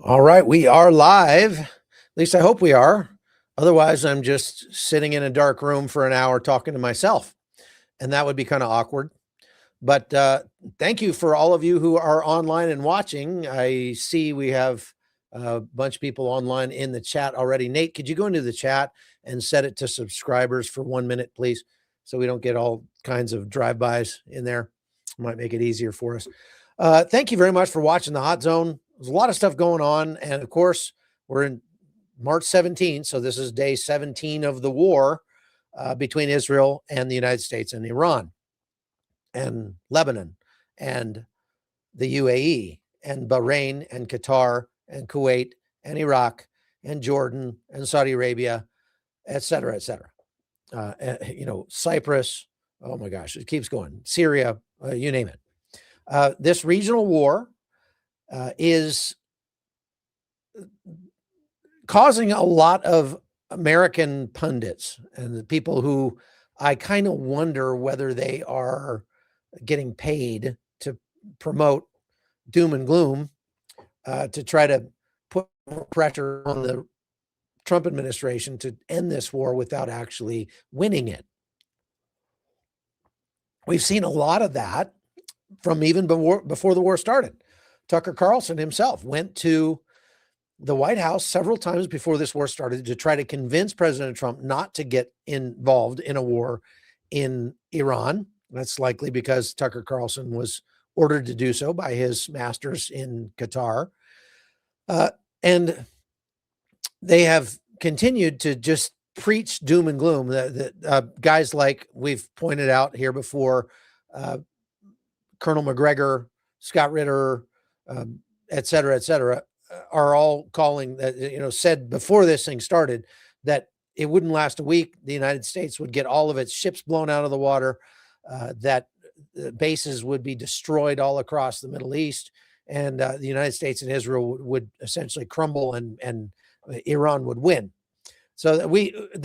All right, we are live. At least I hope we are. Otherwise, I'm just sitting in a dark room for an hour talking to myself, and that would be kind of awkward. But thank you for all of you who are online and watching. I see we have a bunch of people online in the chat already. Nate, could you go into the chat and set it to subscribers for 1 minute, please, so we don't get all kinds of drive-bys in there? Might make it easier for us. Thank you very much for watching the Hot Zone. There's a lot of stuff going on, and of course, we're in March 17th, so this is day 17 of the war between Israel and the United States and Iran and Lebanon and the UAE and Bahrain and Qatar and Kuwait and Iraq and Jordan and Saudi Arabia, et cetera, et cetera. Cyprus, oh my gosh, it keeps going. Syria, you name it. This regional war is causing a lot of American pundits and the people who I kind of wonder whether they are getting paid to promote doom and gloom to try to put more pressure on the Trump administration to end this war without actually winning it. We've seen a lot of that from even before the war started. Tucker Carlson himself went to the White House several times before this war started to try to convince President Trump not to get involved in a war in Iran. That's likely because Tucker Carlson was ordered to do so by his masters in Qatar. And they have continued to just preach doom and gloom. Guys like we've pointed out here before, Colonel McGregor, Scott Ritter, et cetera, are all calling that, said before this thing started that it wouldn't last a week. The United States would get all of its ships blown out of the water, that bases would be destroyed all across the Middle East, and the United States and Israel would essentially crumble, and Iran would win. So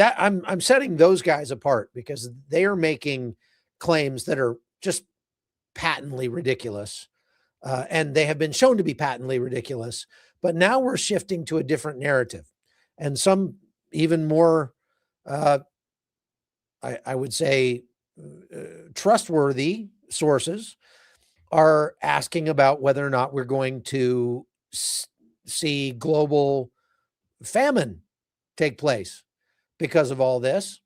I'm setting those guys apart because they are making claims that are just patently ridiculous, and they have been shown to be patently ridiculous. But now we're shifting to a different narrative, and some even more, I would say, trustworthy sources are asking about whether or not we're going to see global famine take place because of all this.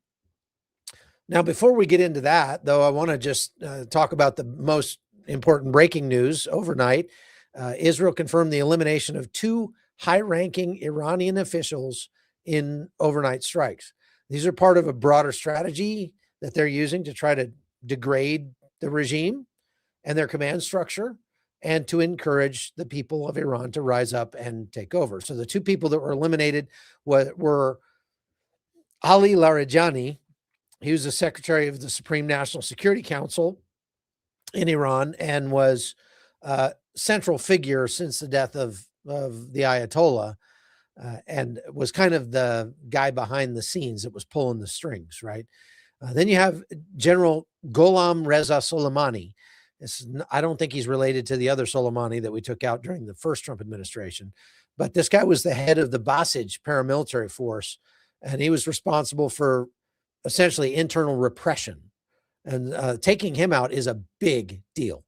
Now, before we get into that, though, I want to just talk about the most important breaking news overnight. Israel confirmed the elimination of 2 high-ranking Iranian officials in overnight strikes. These are part of a broader strategy that they're using to try to degrade the regime and their command structure and to encourage the people of Iran to rise up and take over. So the 2 people that were eliminated were Ali Larijani. He was the secretary of the Supreme National Security Council in Iran and was a central figure since the death of the Ayatollah, and was kind of the guy behind the scenes that was pulling the strings, right? Then you have General Gholam Reza Soleimani. I don't think he's related to the other Soleimani that we took out during the first Trump administration, but this guy was the head of the Basij paramilitary force, and he was responsible for essentially internal repression, and taking him out is a big deal.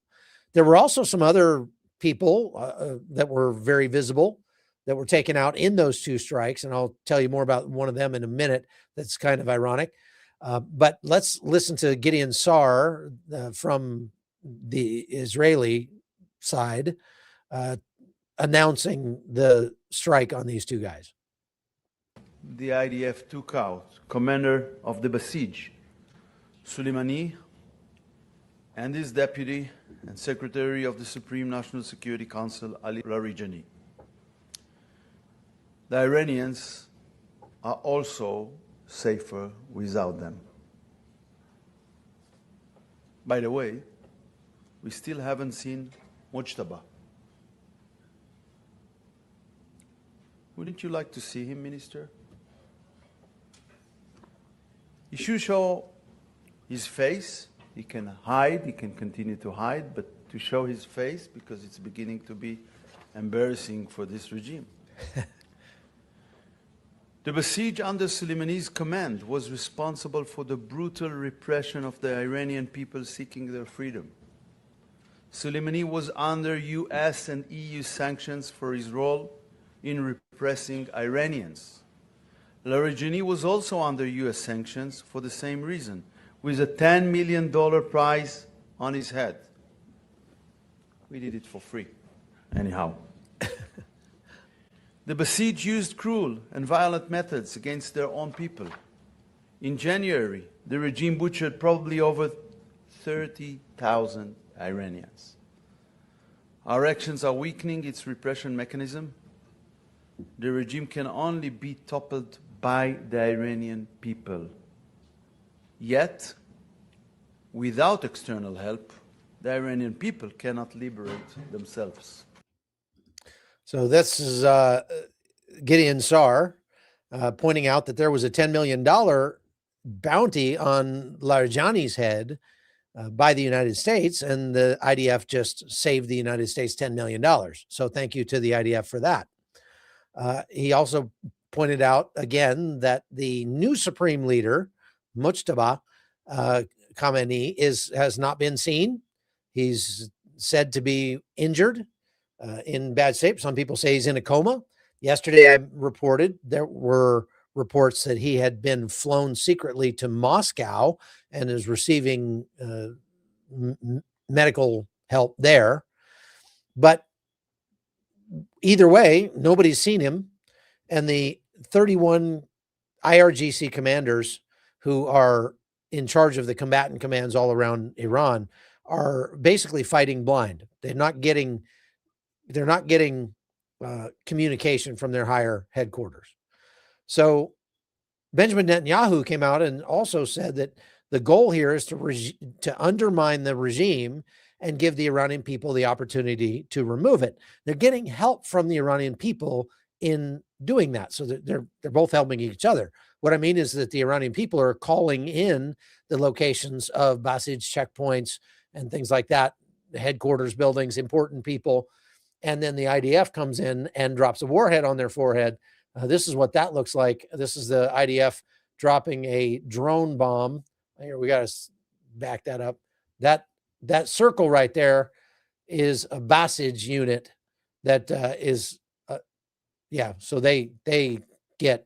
There were also some other people that were very visible that were taken out in those 2 strikes, and I'll tell you more about one of them in a minute. That's kind of ironic. But let's listen to Gideon Sa'ar from the Israeli side announcing the strike on these 2 guys. The IDF took out commander of the Basij, Soleimani, and his deputy and secretary of the Supreme National Security Council, Ali Larijani. The Iranians are also safer without them. By the way, we still haven't seen Mujtaba. Wouldn't you like to see him, Minister? He should show his face. He can hide, he can continue to hide, but to show his face because it's beginning to be embarrassing for this regime. The Basij under Soleimani's command was responsible for the brutal repression of the Iranian people seeking their freedom. Soleimani was under US and EU sanctions for his role in repressing Iranians. Larijani was also under US sanctions for the same reason, with a $10 million prize on his head. We did it for free, anyhow. The Basij used cruel and violent methods against their own people. In January, the regime butchered probably over 30,000 Iranians. Our actions are weakening its repression mechanism. The regime can only be toppled by the Iranian people. Yet, without external help, the Iranian people cannot liberate themselves. So this is Gideon Sar pointing out that there was a $10 million bounty on Larijani's head by the United States, and the IDF just saved the United States $10 million. So thank you to the IDF for that. He also pointed out again that the new supreme leader, Mujtaba Khamenei, has not been seen. He's said to be injured, in bad shape. Some people say he's in a coma. Yesterday, I reported there were reports that he had been flown secretly to Moscow and is receiving medical help there. But either way, nobody's seen him. And the 31 IRGC commanders who are in charge of the combatant commands all around Iran are basically fighting blind. They're not getting communication from their higher headquarters. So Benjamin Netanyahu came out and also said that the goal here is to undermine the regime and give the Iranian people the opportunity to remove it. They're getting help from the Iranian people in doing that. So they're both helping each other. What I mean is that the Iranian people are calling in the locations of Basij checkpoints and things like that, the headquarters buildings, important people. And then the IDF comes in and drops a warhead on their forehead. This is what that looks like. This is the IDF dropping a drone bomb. Here, we got to back that up. That circle right there is a Basij unit that is, so they get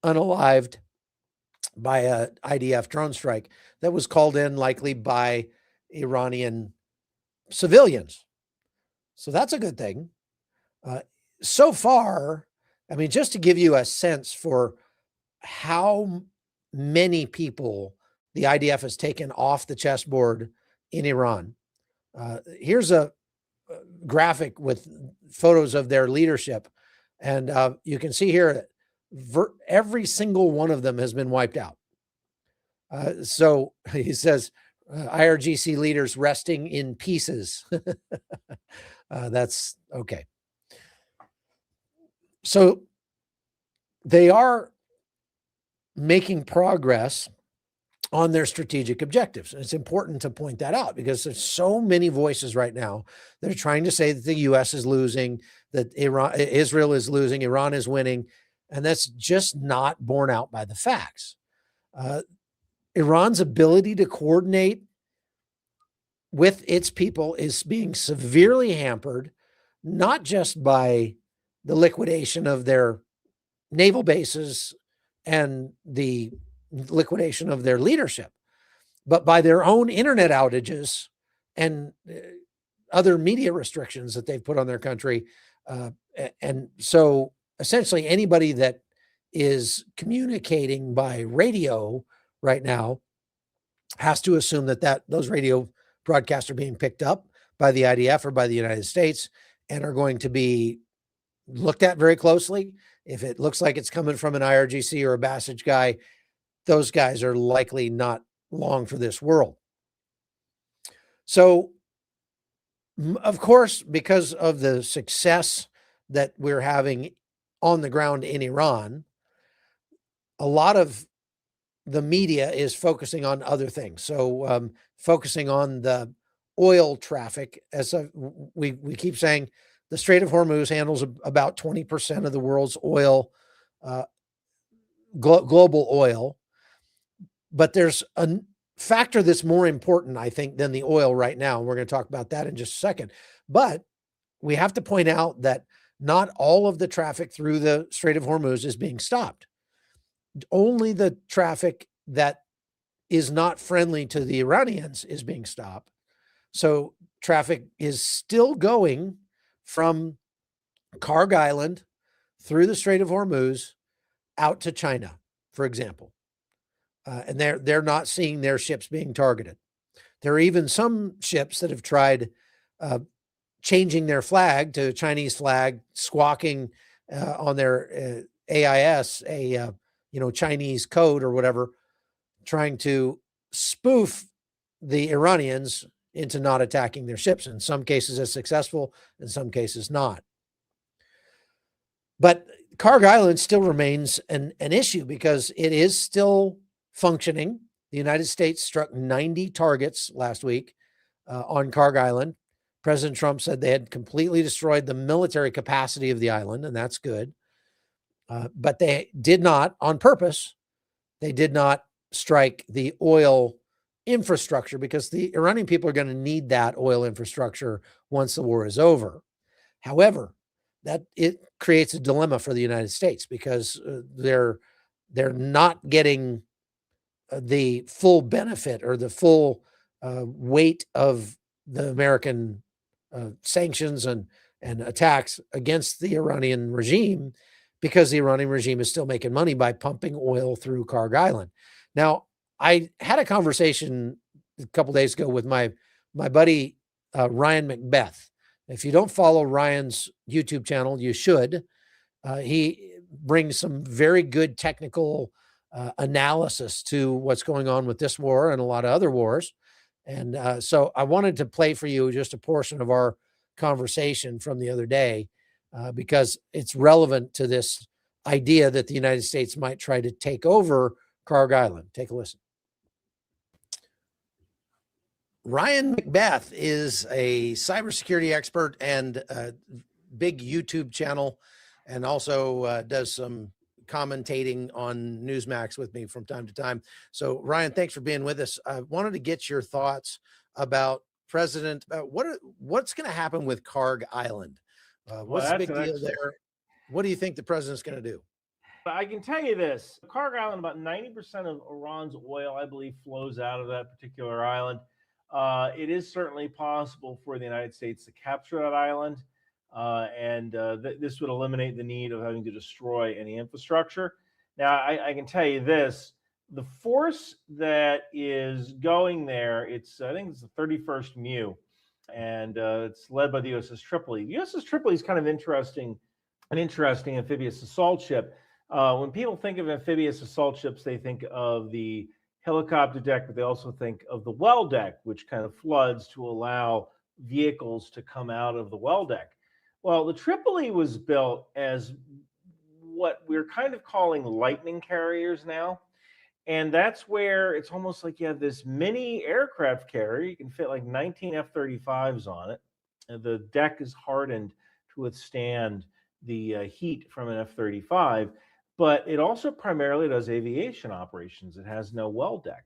unalived by a IDF drone strike that was called in likely by Iranian civilians. So that's a good thing. So far, I mean, just to give you a sense for how many people the IDF has taken off the chessboard in Iran. Here's a graphic with photos of their leadership. And you can see here, every single one of them has been wiped out. So he says, IRGC leaders resting in pieces. That's okay. So they are making progress on their strategic objectives. And it's important to point that out because there's so many voices right now that are trying to say that the US is losing, that Israel is losing, Iran is winning. And that's just not borne out by the facts. Iran's ability to coordinate with its people is being severely hampered, not just by the liquidation of their naval bases and the liquidation of their leadership, but by their own internet outages and other media restrictions that they've put on their country. And so essentially anybody that is communicating by radio right now has to assume that those radio broadcasts are being picked up by the IDF or by the United States and are going to be looked at very closely. If it looks like it's coming from an IRGC or a Basij guy, those guys are likely not long for this world. So, of course, because of the success that we're having on the ground in Iran, a lot of the media is focusing on other things. So, focusing on the oil traffic. As we keep saying, the Strait of Hormuz handles about 20% of the world's oil, global oil. But there's a factor that's more important, I think, than the oil right now. And we're going to talk about that in just a second. But we have to point out that not all of the traffic through the Strait of Hormuz is being stopped. Only the traffic that is not friendly to the Iranians is being stopped. So traffic is still going from Karg Island through the Strait of Hormuz out to China, for example. And they're not seeing their ships being targeted. There are even some ships that have tried changing their flag to Chinese flag, squawking on their AIS, Chinese code or whatever, trying to spoof the Iranians into not attacking their ships. In some cases, it's successful, in some cases, not. But Karg Island still remains an issue because it is still functioning. The United States struck 90 targets last week on Karg Island. President Trump said they had completely destroyed the military capacity of the island, and that's good. But they did not, on purpose, they did not strike the oil infrastructure because the Iranian people are going to need that oil infrastructure once the war is over. However, that it creates a dilemma for the United States because they're not getting the full benefit or the full weight of the American sanctions and attacks against the Iranian regime because the Iranian regime is still making money by pumping oil through Karg Island. Now, I had a conversation a couple days ago with my buddy Ryan McBeth. If you don't follow Ryan's YouTube channel, you should. He brings some very good technical analysis to what's going on with this war and a lot of other wars. And so I wanted to play for you just a portion of our conversation from the other day because it's relevant to this idea that the United States might try to take over Karg Island. Take a listen. Ryan McBeth is a cybersecurity expert and a big YouTube channel, and also does some commentating on Newsmax with me from time to time. So, Ryan, thanks for being with us. I wanted to get your thoughts about what's going to happen with Karg Island. What's the big deal there? What do you think the president's going to do? I can tell you this. Karg Island, about 90% of Iran's oil, I believe, flows out of that particular island. It is certainly possible for the United States to capture that island, and this would eliminate the need of having to destroy any infrastructure. Now, I can tell you this. The force that is going there, I think it's the 31st MEU, and it's led by the USS Tripoli. The USS Tripoli is kind of an interesting amphibious assault ship. When people think of amphibious assault ships, they think of the helicopter deck, but they also think of the well deck, which kind of floods to allow vehicles to come out of the well deck. Well, the Tripoli was built as what we're kind of calling lightning carriers now. And that's where it's almost like you have this mini aircraft carrier. You can fit like 19 F-35s on it. And the deck is hardened to withstand the heat from an F-35. But it also primarily does aviation operations. It has no well deck.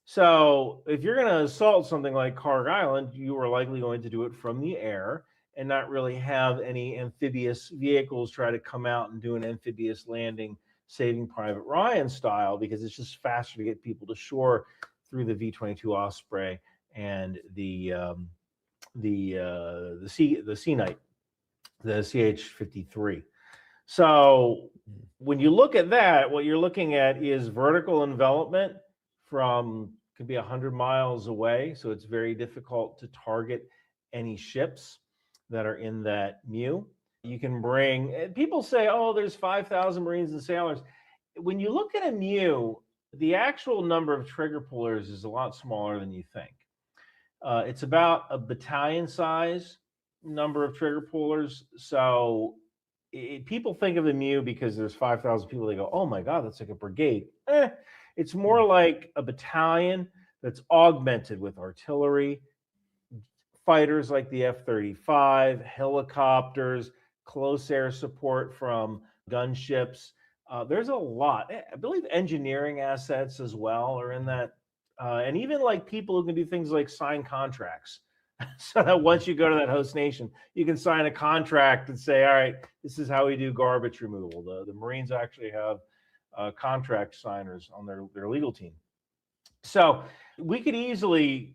So if you're going to assault something like Karg Island, you are likely going to do it from the air and not really have any amphibious vehicles try to come out and do an amphibious landing, Saving Private Ryan style, because it's just faster to get people to shore through the V-22 Osprey and the Sea Knight, the CH-53. So when you look at that, what you're looking at is vertical envelopment from could be 100 miles away. So it's very difficult to target any ships that are in that MEU. You can bring, people say, oh, there's 5,000 Marines and sailors. When you look at a MEU, the actual number of trigger pullers is a lot smaller than you think. It's about a battalion size number of trigger pullers. So people think of the MEU because there's 5,000 people. They go, oh my God, that's like a brigade. It's more like a battalion that's augmented with artillery, fighters like the F-35, helicopters, close air support from gunships. There's a lot. I believe engineering assets as well are in that. And even like people who can do things like sign contracts. So that once you go to that host nation, you can sign a contract and say, all right, this is how we do garbage removal. The Marines actually have contract signers on their legal team. So we could easily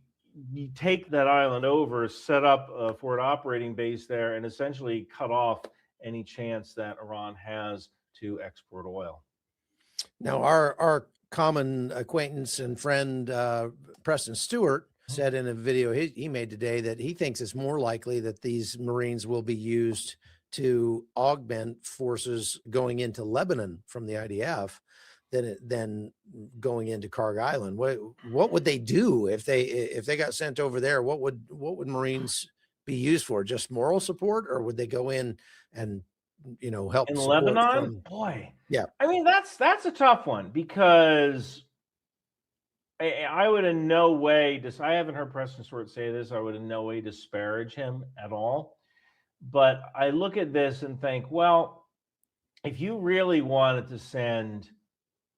take that island over, set up a forward operating base there, and essentially cut off any chance that Iran has to export oil. Now, our common acquaintance and friend, Preston Stewart, said in a video he made today that he thinks it's more likely that these Marines will be used to augment forces going into Lebanon from the IDF than going into Karg Island. What would they do if they got sent over there? What would Marines be used for? Just moral support, or would they go in and help in support Lebanon? Boy, yeah. I mean, that's a tough one, because I would in no way I haven't heard Preston Stewart say this. I would in no way disparage him at all. But I look at this and think, well, if you really wanted to send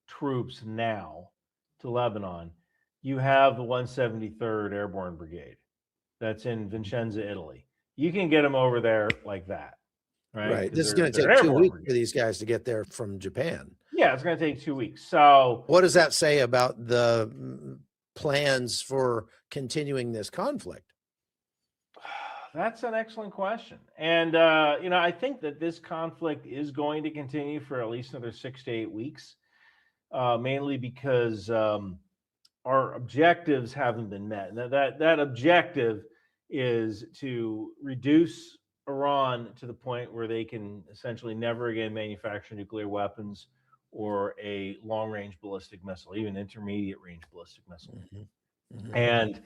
troops now to Lebanon, you have the 173rd Airborne Brigade that's in Vicenza, Italy. You can get them over there like that. Right. This is going to take 2 weeks for these guys to get there from Japan. Yeah, it's going to take 2 weeks. So what does that say about the plans for continuing this conflict? That's an excellent question. And, I think that this conflict is going to continue for at least another 6 to 8 weeks, mainly because our objectives haven't been met. Now, that objective is to reduce Iran to the point where they can essentially never again manufacture nuclear weapons or a long-range ballistic missile, even intermediate-range ballistic missile. Mm-hmm. Mm-hmm. And,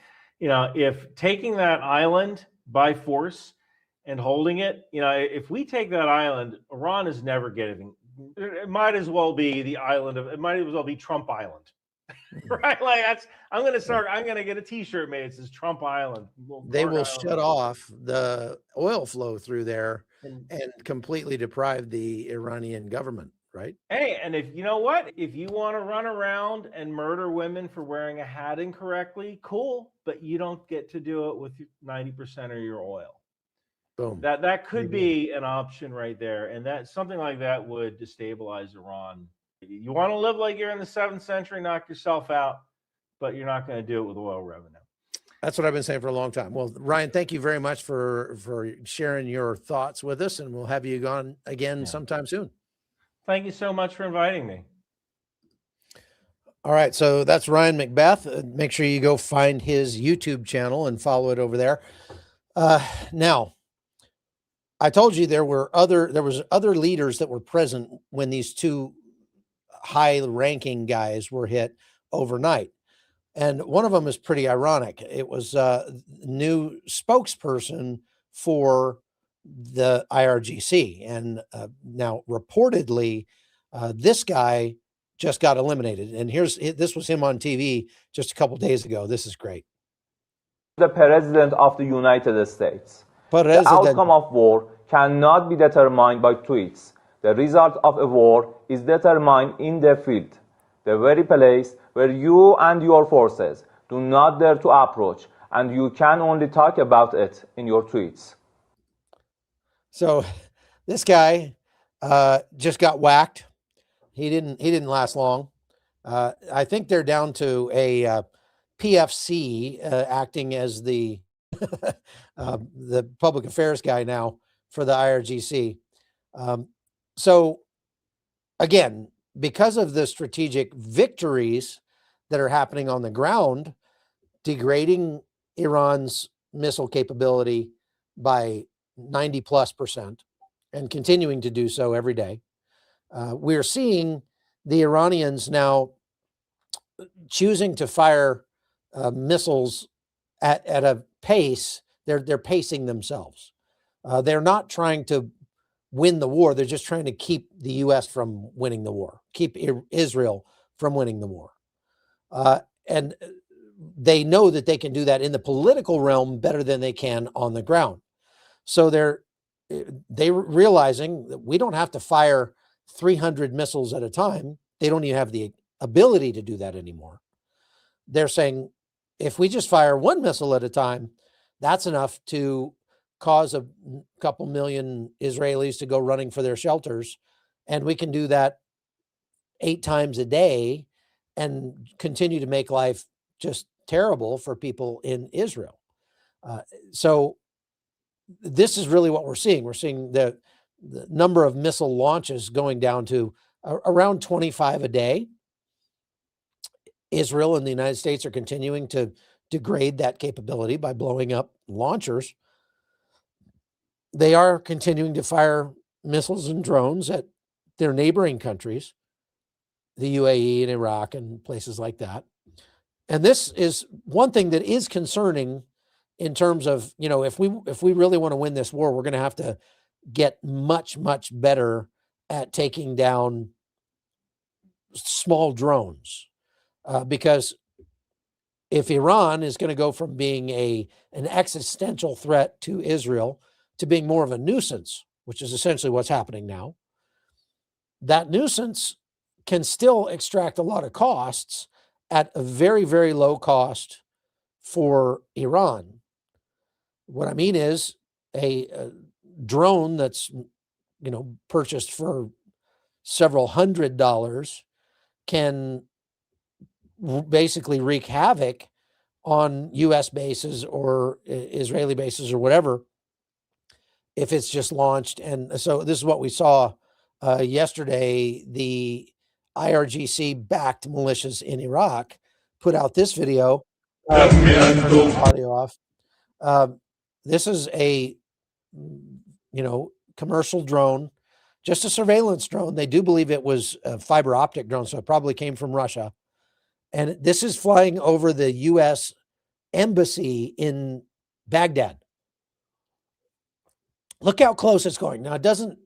if taking that island by force and holding it, if we take that island, Iran is never getting. It might as well be the island of. It might as well be Trump Island, right? Like I'm going to get a T-shirt made. It says Trump Island. They will shut off the oil flow through there and completely deprive the Iranian government, right? Hey, and if you know what, if you want to run around and murder women for wearing a hat incorrectly, cool, but you don't get to do it with 90% of your oil. Boom. That could be an option right there, and that something like that would destabilize Iran. You want to live like you're in the 7th century, knock yourself out, but you're not going to do it with oil revenue. That's what I've been saying for a long time. Well, Ryan, thank you very much for sharing your thoughts with us, and we'll have you on again sometime soon. Thank you so much for inviting me. All right, so that's Ryan McBeth. Make sure you go find his YouTube channel and follow it over there. Now, I told you there was other leaders that were present when these two high-ranking guys were hit overnight. And one of them is pretty ironic. It was a new spokesperson for the IRGC. And now reportedly, this guy just got eliminated. And this was him on TV just a couple days ago. This is great. The President of the United States. The outcome of war cannot be determined by tweets. The result of a war is determined in the field, the very place where you and your forces do not dare to approach, and you can only talk about it in your tweets. So this guy just got whacked. He didn't last long. I think they're down to a PFC acting as the public affairs guy now for the IRGC. So again, because of the strategic victories that are happening on the ground, degrading Iran's missile capability by 90+% and continuing to do so every day, we're seeing the Iranians now choosing to fire missiles at a pace. They're pacing themselves. They're not trying to win the war. They're just trying to keep the U.S. from winning the war, keep Israel from winning the war. And they know that they can do that in the political realm better than they can on the ground. So they're realizing that we don't have to fire 300 missiles at a time. They don't even have the ability to do that anymore. They're saying, if we just fire one missile at a time, that's enough to cause a couple million Israelis to go running for their shelters. And we can do that 8 times a day and continue to make life just terrible for people in Israel. So this is really what we're seeing. We're seeing the number of missile launches going down to around 25 a day. Israel and the United States are continuing to degrade that capability by blowing up launchers. They are continuing to fire missiles and drones at their neighboring countries, the UAE and Iraq and places like that. And this is one thing that is concerning in terms of, if we really want to win this war, we're going to have to get much, much better at taking down small drones. Because if Iran is going to go from being an existential threat to Israel to being more of a nuisance, which is essentially what's happening now, that nuisance can still extract a lot of costs at a very, very low cost for Iran. What I mean is a drone that's, purchased for several $100s can basically wreak havoc on U.S. bases or Israeli bases or whatever if it's just launched. And so this is what we saw yesterday. The IRGC backed militias in Iraq put out this video. Audio off. This is a commercial drone, just a surveillance drone. They do believe it was a fiber optic drone, so it probably came from Russia. And this is flying over the U.S. embassy in Baghdad. Look how close it's going. Now, it doesn't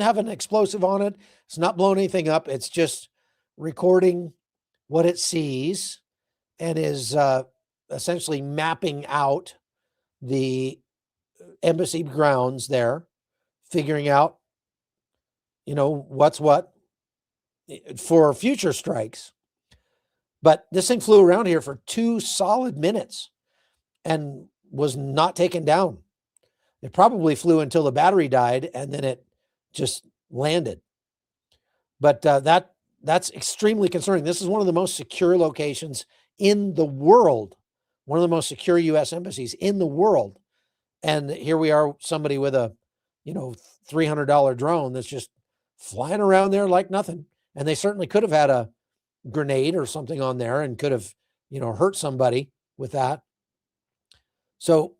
have an explosive on it. It's not blowing anything up. It's just recording what it sees and is essentially mapping out the embassy grounds there, figuring out, what's what for future strikes. But this thing flew around here for 2 solid minutes and was not taken down. It probably flew until the battery died and then it just landed. But that's extremely concerning. This is one of the most secure locations in the world, one of the most secure U.S. embassies in the world. And here we are, somebody with a, $300 drone that's just flying around there like nothing. And they certainly could have had a grenade or something on there and could have, hurt somebody with that. So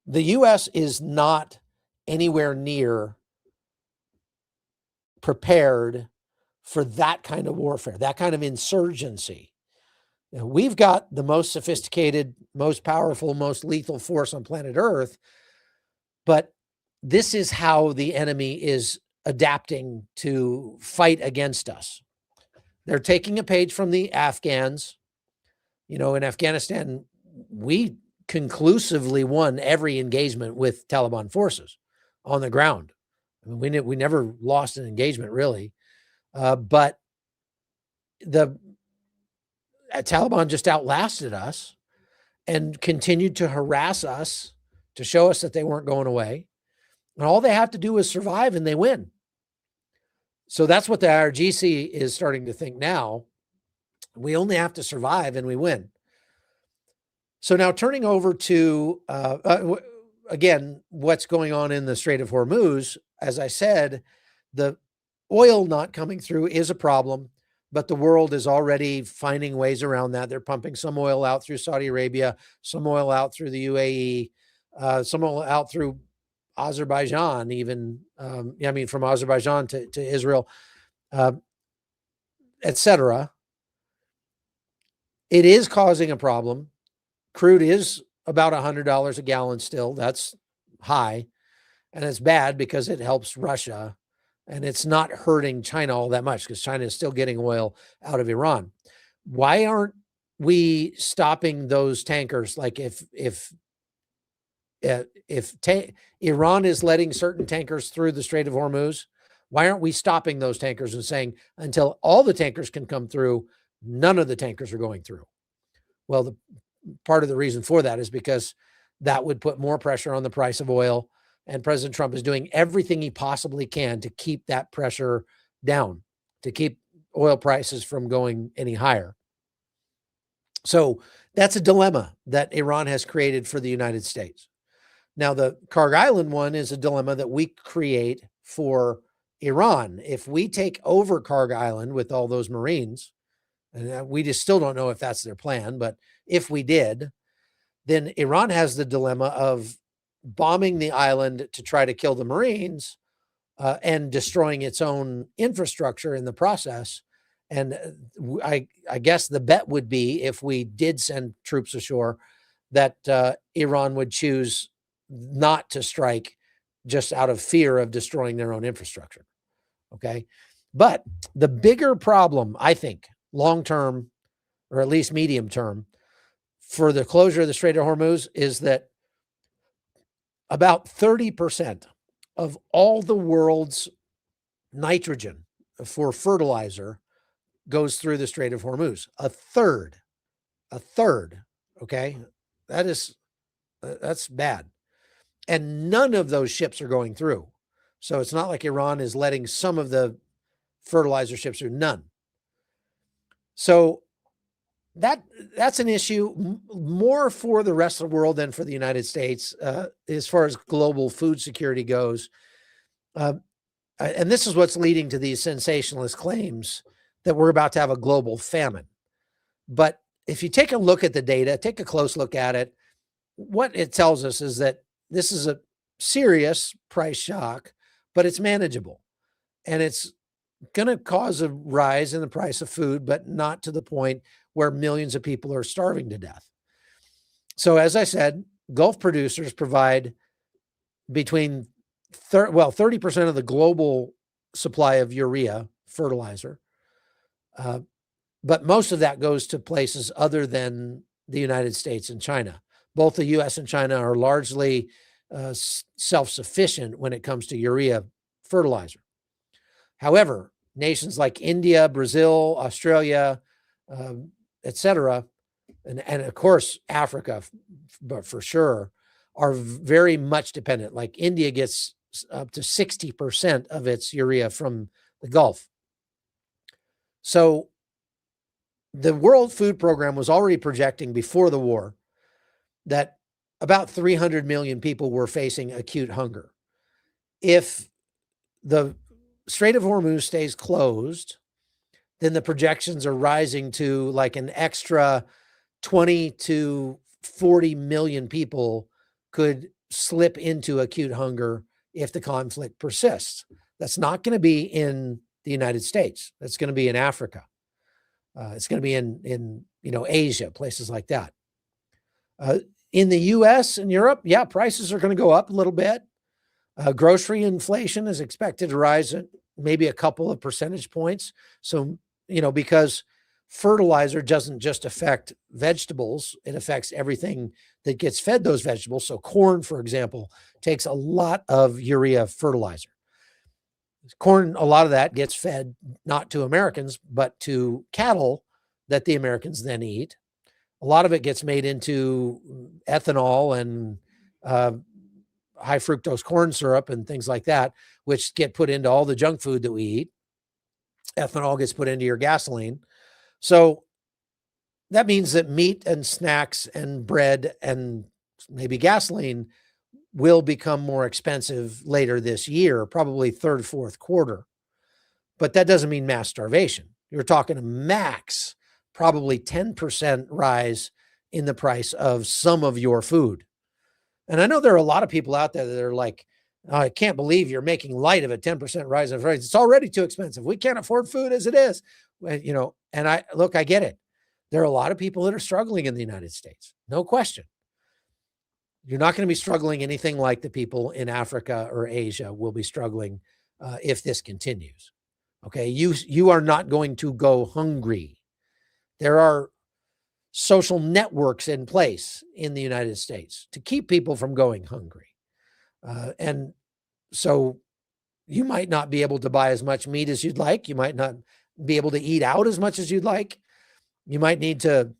the U.S. is not anywhere near prepared for that kind of warfare, that kind of insurgency. We've got the most sophisticated, most powerful, most lethal force on planet Earth, but this is how the enemy is adapting to fight against us. They're taking a page from the Afghans. In Afghanistan, we conclusively won every engagement with Taliban forces on the ground. I mean, we never lost an engagement, really. But the Taliban just outlasted us and continued to harass us to show us that they weren't going away. And all they have to do is survive and they win. So that's what the IRGC is starting to think now. We only have to survive and we win. So now turning over to, again, what's going on in the Strait of Hormuz. As I said, the oil not coming through is a problem, but the world is already finding ways around that. They're pumping some oil out through Saudi Arabia, some oil out through the UAE, some oil out through Azerbaijan, even, from Azerbaijan to Israel, etc. It is causing a problem. Crude is about $100 a gallon still. That's high. And it's bad because it helps Russia. And it's not hurting China all that much because China is still getting oil out of Iran. Why aren't we stopping those tankers? Like if Iran is letting certain tankers through the Strait of Hormuz, why aren't we stopping those tankers and saying until all the tankers can come through, none of the tankers are going through? Well, the part of the reason for that is because that would put more pressure on the price of oil, and President Trump is doing everything he possibly can to keep that pressure down, to keep oil prices from going any higher. So that's a dilemma that Iran has created for the United States. Now, the Kharg Island one is a dilemma that we create for Iran. If we take over Kharg Island with all those Marines, and we just still don't know if that's their plan, but if we did, then Iran has the dilemma of bombing the island to try to kill the Marines and destroying its own infrastructure in the process. And I guess the bet would be, if we did send troops ashore, that Iran would choose not to strike just out of fear of destroying their own infrastructure. Okay. But the bigger problem, I think, long-term, or at least medium-term, for the closure of the Strait of Hormuz is that about 30% of all the world's nitrogen for fertilizer goes through the Strait of Hormuz. A third. Okay. That's bad. And none of those ships are going through. So it's not like Iran is letting some of the fertilizer ships through, none. So that's an issue more for the rest of the world than for the United States as far as global food security goes. And this is what's leading to these sensationalist claims that we're about to have a global famine. But if you take a look at the data, take a close look at it, what it tells us is that this is a serious price shock, but it's manageable. And it's going to cause a rise in the price of food, but not to the point where millions of people are starving to death. So as I said, Gulf producers provide between 30% of the global supply of urea fertilizer. But most of that goes to places other than the United States and China. Both the US and China are largely self-sufficient when it comes to urea fertilizer. However, nations like India, Brazil, Australia, etc., and of course Africa, but for sure, are very much dependent. Like India gets up to 60% of its urea from the Gulf. So the World Food Program was already projecting before the war that about 300 million people were facing acute hunger. If the Strait of Hormuz stays closed, then the projections are rising to like an extra 20 to 40 million people could slip into acute hunger if the conflict persists. That's not going to be in the United States. That's going to be in Africa. It's going to be in Asia, places like that. In the US and Europe, yeah, prices are going to go up a little bit. Grocery inflation is expected to rise at maybe a couple of percentage points. So, because fertilizer doesn't just affect vegetables, it affects everything that gets fed those vegetables. So corn, for example, takes a lot of urea fertilizer. Corn, a lot of that gets fed not to Americans, but to cattle that the Americans then eat. A lot of it gets made into ethanol and high fructose corn syrup and things like that, which get put into all the junk food that we eat. Ethanol gets put into your gasoline. So that means that meat and snacks and bread and maybe gasoline will become more expensive later this year, probably third, fourth quarter. But that doesn't mean mass starvation. You're talking a max, probably 10% rise in the price of some of your food. And I know there are a lot of people out there that are like, oh, I can't believe you're making light of a 10% rise in price. It's already too expensive. We can't afford food as it is. And I get it. There are a lot of people that are struggling in the United States. No question. You're not going to be struggling anything like the people in Africa or Asia will be struggling if this continues. Okay. You are not going to go hungry. There are social networks in place in the United States to keep people from going hungry. And so you might not be able to buy as much meat as you'd like. You might not be able to eat out as much as you'd like. You might need to,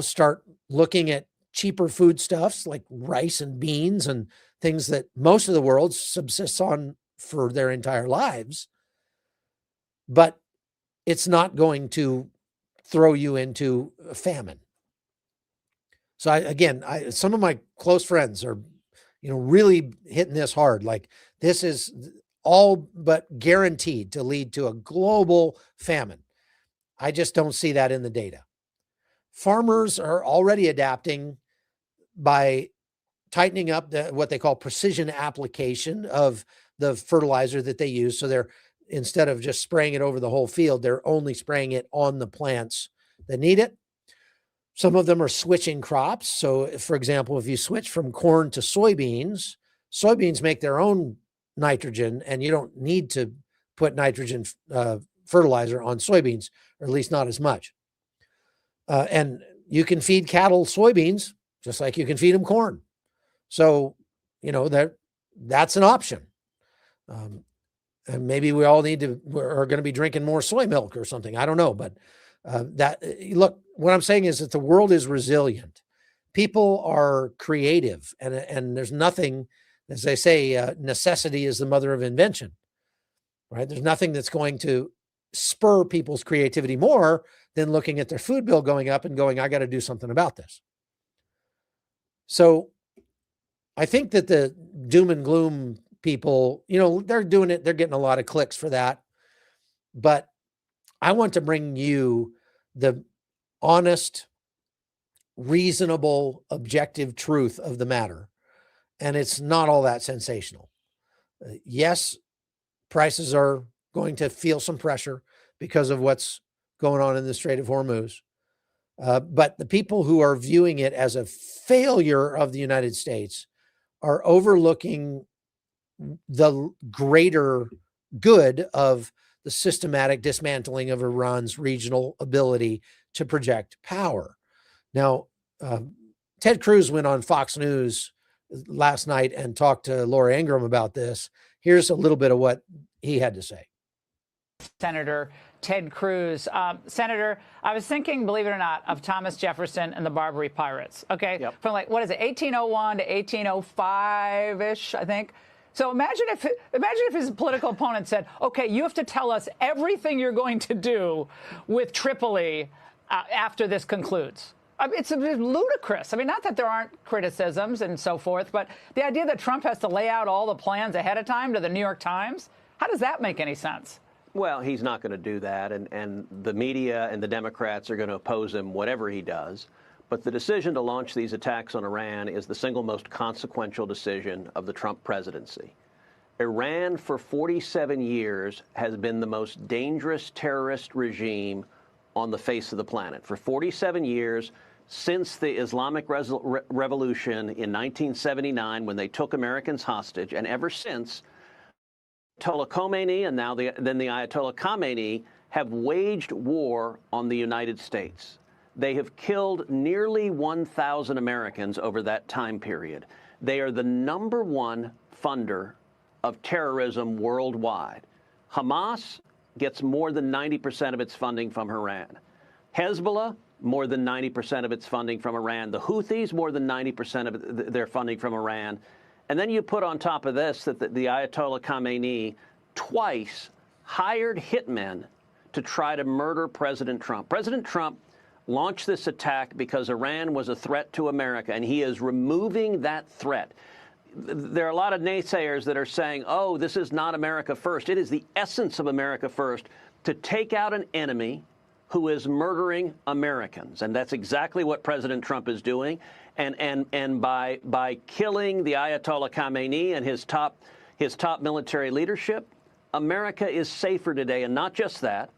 start looking at cheaper foodstuffs like rice and beans and things that most of the world subsists on for their entire lives. But it's not going to throw you into a famine. So some of my close friends are, really hitting this hard. Like, this is all but guaranteed to lead to a global famine. I just don't see that in the data. Farmers are already adapting by tightening up what they call precision application of the fertilizer that they use. So they're, instead of just spraying it over the whole field, they're only spraying it on the plants that need it. Some of them are switching crops. So, for example, if you switch from corn to soybeans, soybeans make their own nitrogen, and you don't need to put nitrogen fertilizer on soybeans, or at least not as much. And you can feed cattle soybeans just like you can feed them corn. So, that's an option. And maybe we all are going to be drinking more soy milk or something. I don't know. But look, what I'm saying is that the world is resilient. People are creative, and there's nothing, as they say, necessity is the mother of invention, right? There's nothing that's going to spur people's creativity more than looking at their food bill going up and going, I got to do something about this. So I think that the doom and gloom people, they're doing it. They're getting a lot of clicks for that. But I want to bring you the honest, reasonable, objective truth of the matter. And it's not all that sensational. Yes, prices are going to feel some pressure because of what's going on in the Strait of Hormuz. But the people who are viewing it as a failure of the United States are overlooking the greater good of the systematic dismantling of Iran's regional ability to project power. Now, Ted Cruz went on Fox News last night and talked to Laura Ingraham about this. Here's a little bit of what he had to say. Senator Ted Cruz. Senator, I was thinking, believe it or not, of Thomas Jefferson and the Barbary Pirates. Okay, yep. From 1801 to 1805-ish, I think. So imagine if his political opponent said, okay, you have to tell us everything you're going to do with Tripoli after this concludes. It's ludicrous. I mean, not that there aren't criticisms and so forth, but the idea that Trump has to lay out all the plans ahead of time to the New York Times, how does that make any sense? Well, he's not going to do that, and the media and the Democrats are going to oppose him whatever he does. But the decision to launch these attacks on Iran is the single most consequential decision of the Trump presidency. Iran, for 47 years, has been the most dangerous terrorist regime on the face of the planet. For 47 years, since the Islamic Revolution in 1979, when they took Americans hostage, and ever since, Ayatollah Khomeini and then the Ayatollah Khamenei have waged war on the United States. They have killed nearly 1,000 Americans over that time period. They are the #1 funder of terrorism worldwide. Hamas gets more than 90% of its funding from Iran. Hezbollah, more than 90% of its funding from Iran. The Houthis, more than 90% of their funding from Iran. And then you put on top of this that the Ayatollah Khamenei twice hired hitmen to try to murder President Trump. President Trump launched this attack because Iran was a threat to America, and he is removing that threat. There are a lot of naysayers that are saying, oh, this is not America first. It is the essence of America first to take out an enemy who is murdering Americans. And that's exactly what President Trump is doing. And by killing the Ayatollah Khamenei and his top military leadership, America is safer today. And not just that.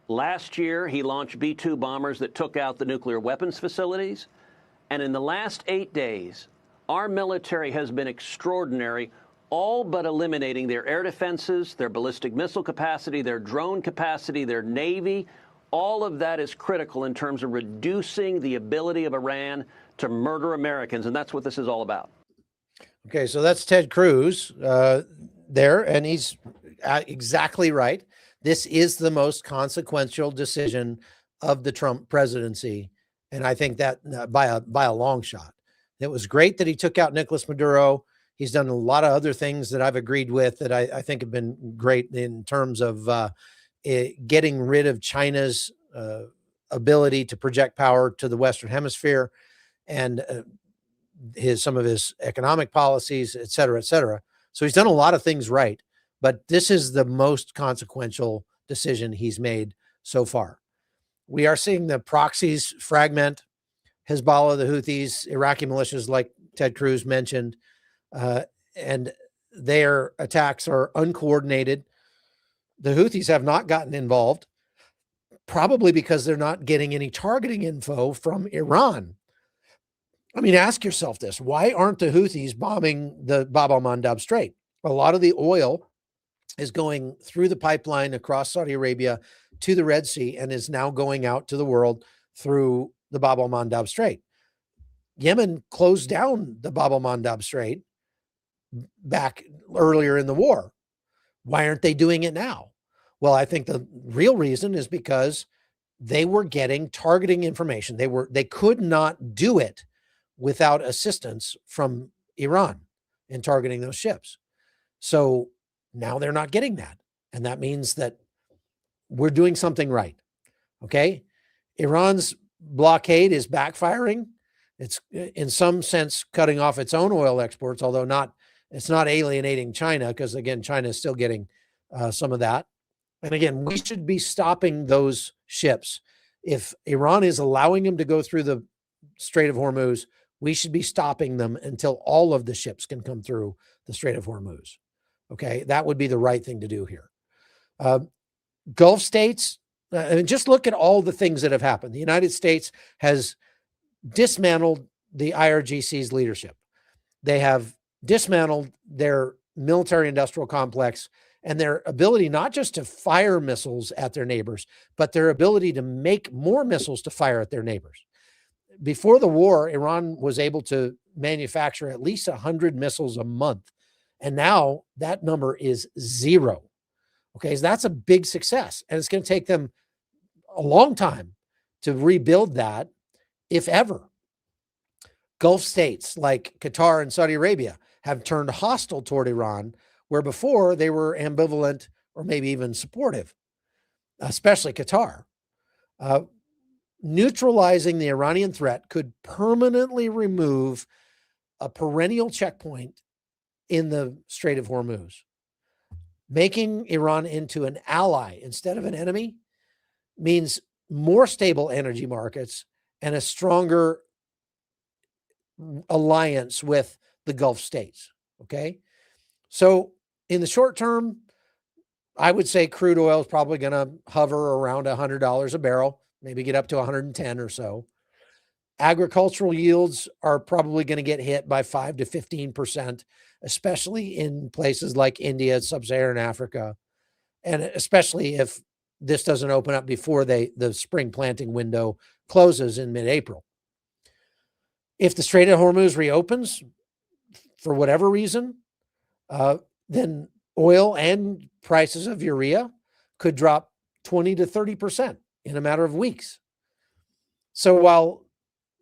Last year, he launched B-2 bombers that took out the nuclear weapons facilities. And in the last 8 days, our military has been extraordinary, all but eliminating their air defenses, their ballistic missile capacity, their drone capacity, their Navy, All of that is critical in terms of reducing the ability of Iran to murder Americans, and that's what this is all about. Okay, so that's Ted Cruz there, and he's exactly right. This is the most consequential decision of the Trump presidency, and I think that by a long shot. It was great that he took out Nicolas Maduro. He's done a lot of other things that I've agreed with that I think have been great in terms of getting rid of China's ability to project power to the Western Hemisphere, and some of his economic policies, et cetera, et cetera. So he's done a lot of things right, but this is the most consequential decision he's made so far. We are seeing the proxies fragment, Hezbollah, the Houthis, Iraqi militias, like Ted Cruz mentioned, and their attacks are uncoordinated. The Houthis have not gotten involved, probably because they're not getting any targeting info from Iran. I mean, ask yourself this. Why aren't the Houthis bombing the Bab al-Mandab Strait? A lot of the oil is going through the pipeline across Saudi Arabia to the Red Sea and is now going out to the world through the Bab al-Mandab Strait. Yemen closed down the Bab al-Mandab Strait back earlier in the war. Why aren't they doing it now? Well, I think the real reason is because they were getting targeting information. They could not do it without assistance from Iran in targeting those ships. So now they're not getting that. And that means that we're doing something right. Okay. Iran's blockade is backfiring. It's in some sense cutting off its own oil exports, although it's not alienating China, because again, China is still getting some of that. And again, we should be stopping those ships. If Iran is allowing them to go through the Strait of Hormuz, we should be stopping them until all of the ships can come through the Strait of Hormuz. Okay, that would be the right thing to do here. Gulf states, I mean, just look at all the things that have happened. The United States has dismantled the IRGC's leadership. They have dismantled their military-industrial complex and their ability not just to fire missiles at their neighbors, but their ability to make more missiles to fire at their neighbors. Before the war, Iran was able to manufacture at least 100 missiles a month. And now that number is 0. Okay, so that's a big success. And it's going to take them a long time to rebuild that, if ever. Gulf states like Qatar and Saudi Arabia have turned hostile toward Iran, where before they were ambivalent or maybe even supportive, especially Qatar. Neutralizing the Iranian threat could permanently remove a perennial checkpoint in the Strait of Hormuz. Making Iran into an ally instead of an enemy means more stable energy markets and a stronger alliance with the Gulf states. Okay. So in the short term, I would say crude oil is probably going to hover around $100 a barrel, maybe get up to 110 or so. Agricultural yields are probably going to get hit by 5 to 15%, especially in places like India, sub-Saharan Africa, and especially if this doesn't open up before the spring planting window closes in mid-April. If the Strait of Hormuz reopens for whatever reason, then oil and prices of urea could drop 20 to 30% in a matter of weeks. So while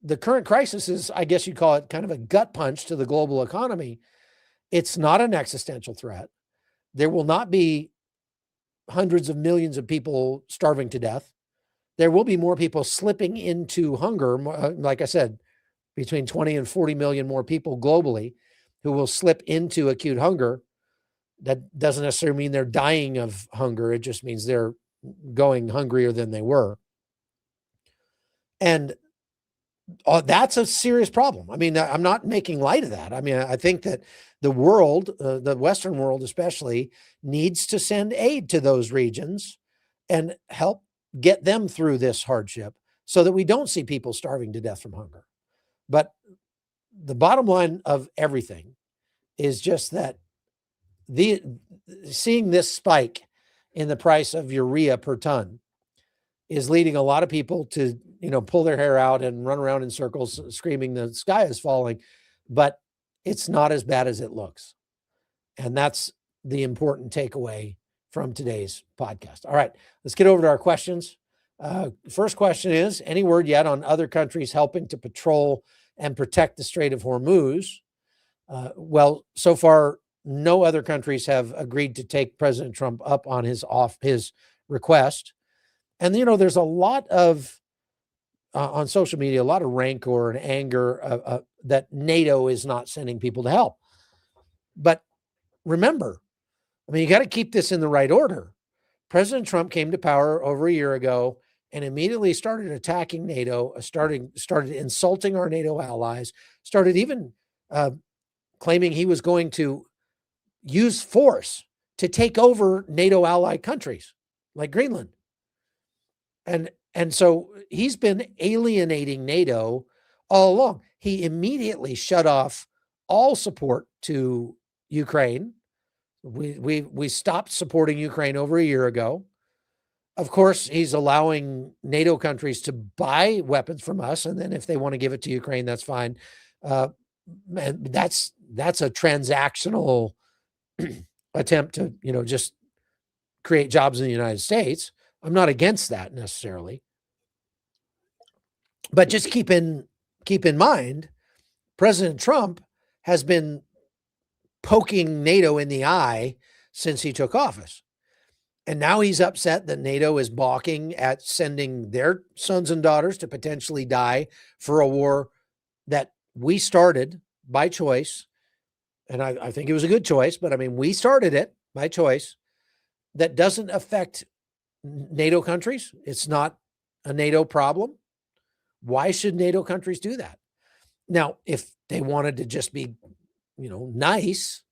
the current crisis is, I guess you'd call it kind of a gut punch to the global economy, it's not an existential threat. There will not be hundreds of millions of people starving to death. There will be more people slipping into hunger. Like I said, between 20 and 40 million more people globally who will slip into acute hunger. That doesn't necessarily mean they're dying of hunger. It just means they're going hungrier than they were. And that's a serious problem. I mean, I'm not making light of that. I mean, I think that the world, the Western world especially, needs to send aid to those regions and help get them through this hardship so that we don't see people starving to death from hunger. But the bottom line of everything is just that seeing this spike in the price of urea per ton is leading a lot of people to, pull their hair out and run around in circles screaming the sky is falling, but it's not as bad as it looks. And that's the important takeaway from today's podcast. All right, let's get over to our questions. First question is, any word yet on other countries helping to patrol and protect the Strait of Hormuz? Well, so far, no other countries have agreed to take President Trump up on his request. And, there's a lot of, on social media, a lot of rancor and anger that NATO is not sending people to help. But remember, you got to keep this in the right order. President Trump came to power over a year ago and immediately started attacking NATO, started insulting our NATO allies, started even claiming he was going to use force to take over NATO allied countries like Greenland. And so he's been alienating NATO all along. He immediately shut off all support to Ukraine. We stopped supporting Ukraine over a year ago. Of course, he's allowing NATO countries to buy weapons from us, and then if they want to give it to Ukraine, that's fine. And that's a transactional attempt to, just create jobs in the United States. I'm not against that necessarily, but just keep in mind, President Trump has been poking NATO in the eye since he took office. And now he's upset that NATO is balking at sending their sons and daughters to potentially die for a war that we started by choice. And I think it was a good choice, but we started it by choice. That doesn't affect NATO countries. It's not a NATO problem. Why should NATO countries do that? Now, if they wanted to just be, nice,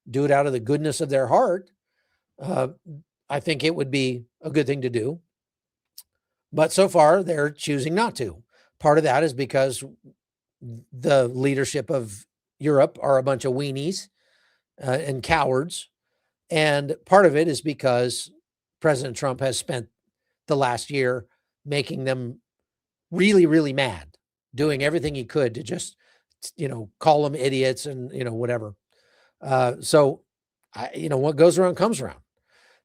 do it out of the goodness of their heart, I think it would be a good thing to do. But so far, they're choosing not to. Part of that is because the leadership of Europe are a bunch of weenies and cowards. And part of it is because President Trump has spent the last year making them really, really mad, doing everything he could to just, call them idiots and, whatever. So what goes around comes around.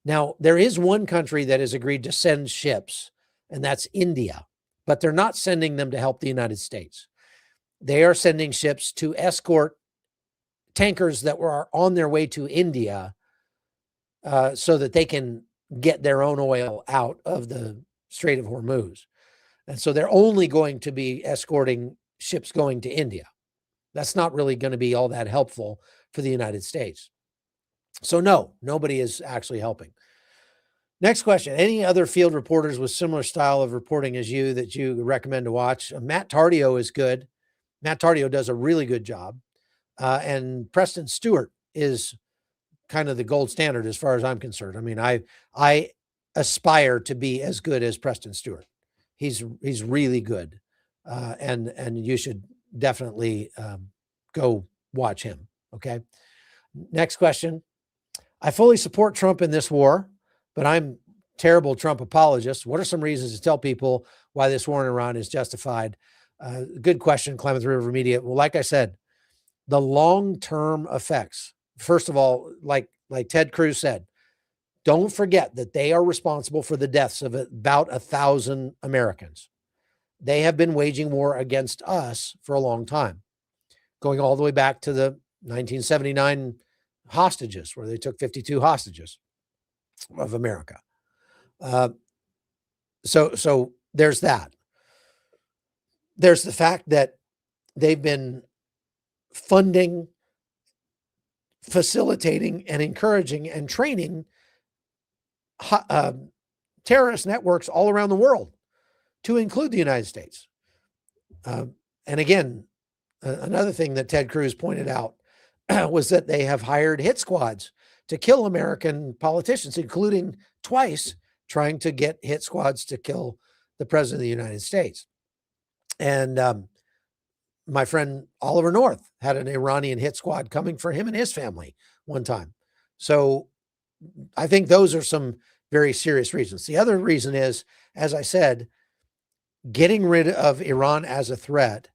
Now, there is one country that has agreed to send ships, and that's India, but they're not sending them to help the United States. They are sending ships to escort tankers that were on their way to India so that they can get their own oil out of the Strait of Hormuz. And so they're only going to be escorting ships going to India. That's not really going to be all that helpful for the United States. So no, nobody is actually helping. Next question. Any other field reporters with similar style of reporting as you that you recommend to watch? Matt Tardio is good. Matt Tardio does a really good job. And Preston Stewart is kind of the gold standard as far as I'm concerned. I aspire to be as good as Preston Stewart. He's really good. And you should definitely go watch him. Okay. Next question. I fully support Trump in this war, but I'm terrible Trump apologist. What are some reasons to tell people why this war in Iran is justified? Good question, Klamath River Media. Well, like I said, the long-term effects. First of all, like Ted Cruz said, don't forget that they are responsible for the deaths of about 1,000 Americans. They have been waging war against us for a long time, going all the way back to the 1979 hostages, where they took 52 hostages of America. So there's that. There's the fact that they've been funding, facilitating, and encouraging and training terrorist networks all around the world, to include the United States. And again, another thing that Ted Cruz pointed out was that they have hired hit squads to kill American politicians, including twice trying to get hit squads to kill the president of the United States. And my friend Oliver North had an Iranian hit squad coming for him and his family one time. So I think those are some very serious reasons. The other reason is, as I said, getting rid of Iran as a threat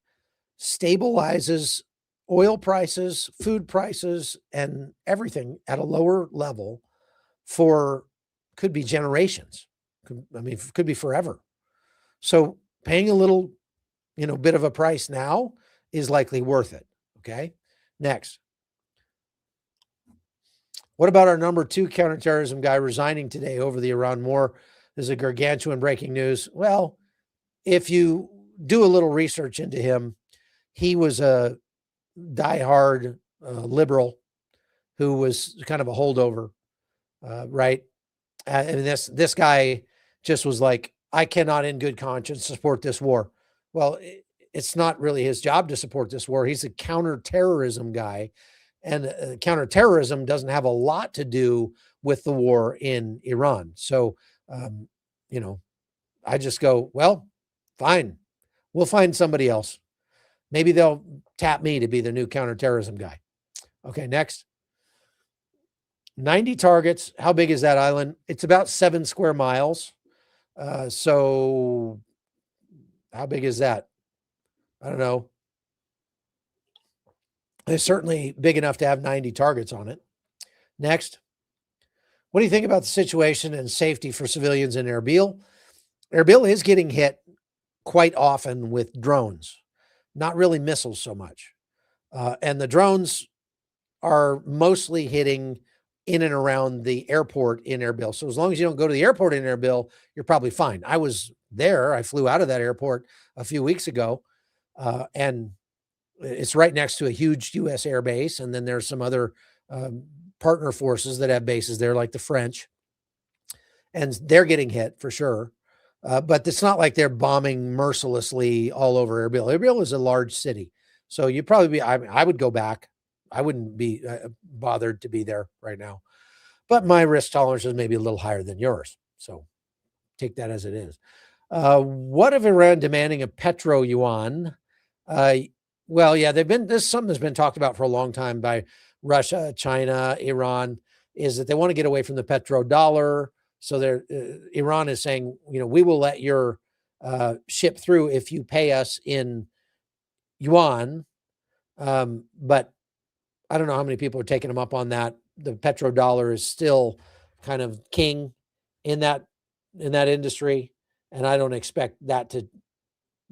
stabilizes oil prices, food prices, and everything at a lower level for could be generations. Could be forever. So paying a little, bit of a price now is likely worth it. Okay. Next. What about our number 2 counterterrorism guy resigning today over the Iran war? This is a gargantuan breaking news. Well, if you do a little research into him, he was a diehard liberal who was kind of a holdover, right? And this guy just was like, I cannot in good conscience support this war. Well, it's not really his job to support this war. He's a counterterrorism guy. And counterterrorism doesn't have a lot to do with the war in Iran. So, I just go, well, fine. We'll find somebody else. Maybe they'll tap me to be the new counterterrorism guy. Okay, next. 90 targets. How big is that island? It's about 7 square miles. So how big is that? I don't know. It's certainly big enough to have 90 targets on it. Next. What do you think about the situation and safety for civilians in Erbil? Erbil is getting hit quite often with drones, not really missiles so much. And the drones are mostly hitting in and around the airport in Erbil. So as long as you don't go to the airport in Erbil, you're probably fine. I was there. I flew out of that airport a few weeks ago, and it's right next to a huge U.S. air base. And then there's some other partner forces that have bases there, like the French, and they're getting hit for sure. But it's not like they're bombing mercilessly all over Erbil. Erbil is a large city. So you probably be, I would go back. I wouldn't be bothered to be there right now. But my risk tolerance is maybe a little higher than yours. So take that as it is. What of Iran demanding a petro yuan? Well, yeah, this is something that's been talked about for a long time by Russia, China, Iran, is that they want to get away from the petrodollar. So Iran is saying, we will let your ship through if you pay us in yuan. But I don't know how many people are taking them up on that. The petrodollar is still kind of king in that industry, and I don't expect that to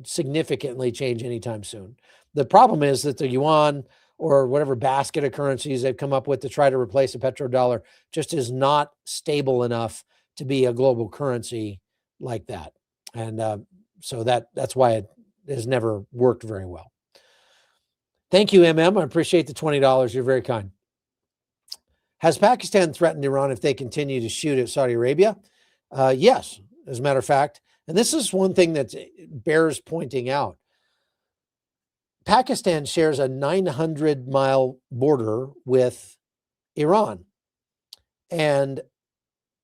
significantly change anytime soon. The problem is that the yuan or whatever basket of currencies they've come up with to try to replace the petrodollar just is not stable enough to be a global currency like that. And so that's why it has never worked very well. Thank you, MM. I appreciate the $20. You're very kind. Has Pakistan threatened Iran if they continue to shoot at Saudi Arabia? Yes, as a matter of fact. And this is one thing that bears pointing out. Pakistan shares a 900-mile border with Iran. And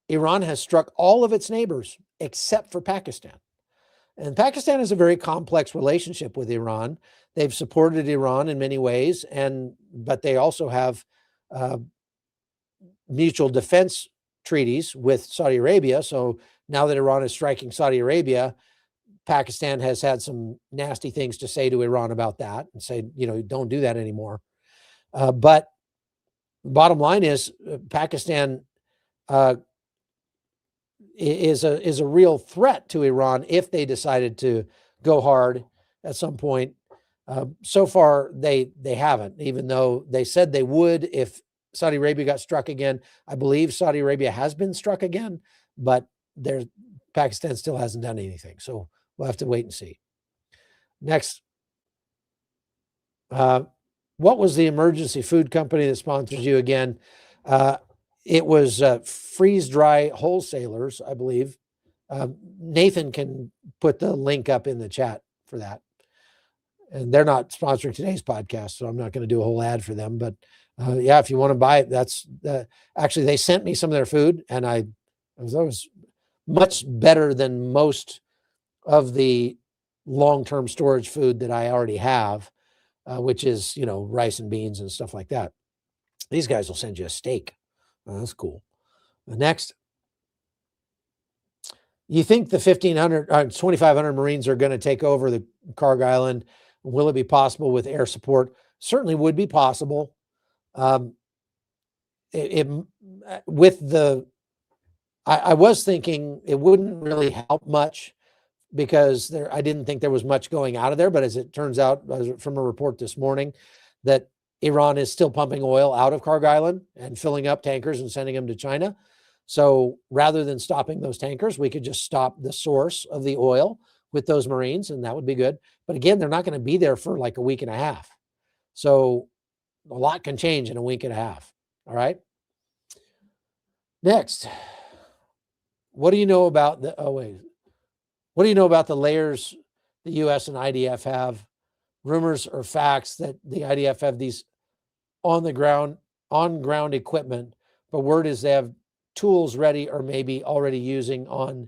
Iran has struck all of its neighbors except for Pakistan. And Pakistan has a very complex relationship with Iran. They've supported Iran in many ways, but they also have mutual defense treaties with Saudi Arabia. So now that Iran is striking Saudi Arabia, Pakistan has had some nasty things to say to Iran about that and say, don't do that anymore. But bottom line is Pakistan is a real threat to Iran if they decided to go hard at some point. So far, they haven't, even though they said they would if Saudi Arabia got struck again. I believe Saudi Arabia has been struck again, but Pakistan still hasn't done anything. So we'll have to wait and see. Next. What was the emergency food company that sponsors you again? It was Freeze Dry Wholesalers, I believe. Nathan can put the link up in the chat for that. And they're not sponsoring today's podcast, so I'm not going to do a whole ad for them. But yeah, if you want to buy it, that's actually they sent me some of their food, and it was much better than most of the long-term storage food that I already have, which is rice and beans and stuff like that. These guys will send you a steak. Oh, that's cool. Next. You think the 2,500 Marines are going to take over the Karg Island? Will it be possible with air support? Certainly would be possible. I was thinking it wouldn't really help much because I didn't think there was much going out of there. But as it turns out, from a report this morning, that Iran is still pumping oil out of Karg Island and filling up tankers and sending them to China. So rather than stopping those tankers, we could just stop the source of the oil with those Marines, and that would be good. But again, they're not going to be there for like a week and a half. So a lot can change in a week and a half. All right. Next, what do you know about the, what do you know about the layers the U.S. and IDF have? Rumors or facts that the IDF have these on-ground equipment, but word is they have tools ready or maybe already using on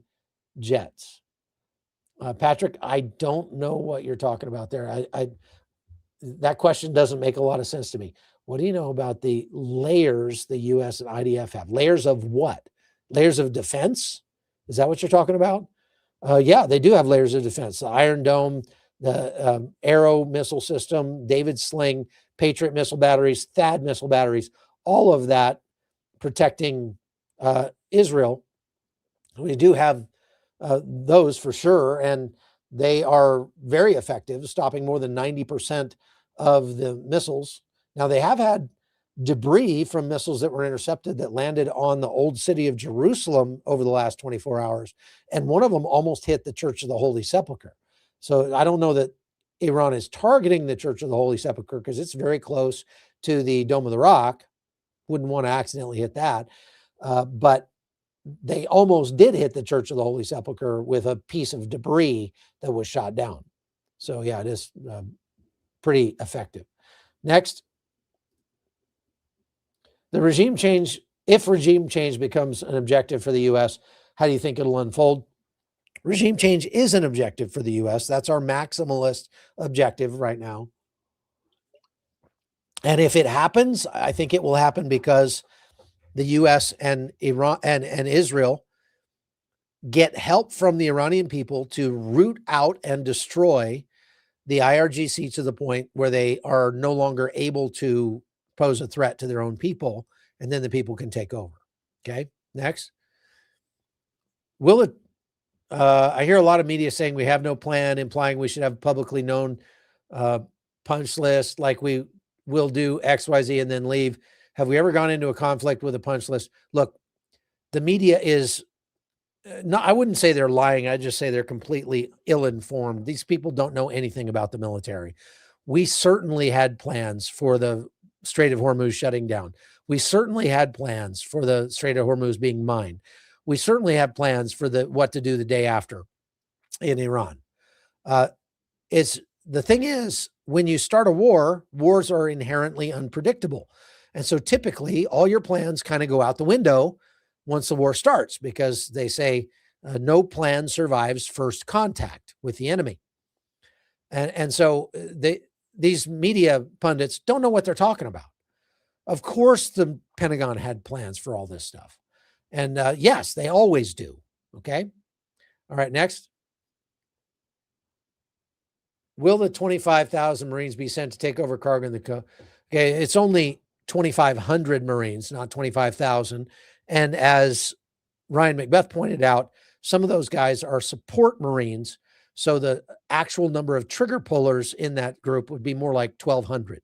jets. Patrick, I don't know what you're talking about there. That question doesn't make a lot of sense to me. What do you know about the layers the U.S. and IDF have? Layers of what? Layers of defense? Is that what you're talking about? Yeah, they do have layers of defense. The Iron Dome, the Arrow missile system, David Sling, Patriot missile batteries, THAAD missile batteries, all of that protecting Israel. We do have those for sure, and they are very effective, stopping more than 90% of the missiles. Now, they have had debris from missiles that were intercepted that landed on the old city of Jerusalem over the last 24 hours, and one of them almost hit the Church of the Holy Sepulchre. So I don't know that Iran is targeting the Church of the Holy Sepulchre because it's very close to the Dome of the Rock. Wouldn't want to accidentally hit that. But they almost did hit the Church of the Holy Sepulchre with a piece of debris that was shot down. So yeah, it is pretty effective. Next, the regime change. If regime change becomes an objective for the U.S., how do you think it'll unfold? Regime change is an objective for the U.S. That's our maximalist objective right now. And if it happens, I think it will happen because the U.S. and Iran and Israel get help from the Iranian people to root out and destroy the IRGC to the point where they are no longer able to pose a threat to their own people, and then the people can take over. Okay, next. Will it? I hear a lot of media saying we have no plan, implying we should have a publicly known punch list like we will do X, Y, Z, and then leave. Have we ever gone into a conflict with a punch list? Look, the media is not, I wouldn't say they're lying. I'd just say they're completely ill-informed. These people don't know anything about the military. We certainly had plans for the Strait of Hormuz shutting down. We certainly had plans for the Strait of Hormuz being mined. We certainly have plans for what to do the day after in Iran. The thing is, when you start a war, wars are inherently unpredictable. And so typically all your plans kind of go out the window once the war starts, because they say no plan survives first contact with the enemy. And so these media pundits don't know what they're talking about. Of course, the Pentagon had plans for all this stuff. And yes, they always do. Okay. All right. Next. Will the 25,000 Marines be sent to take over Karg and the Co? Okay. It's only 2,500 Marines, not 25,000. And as Ryan McBeth pointed out, some of those guys are support Marines. So the actual number of trigger pullers in that group would be more like 1,200,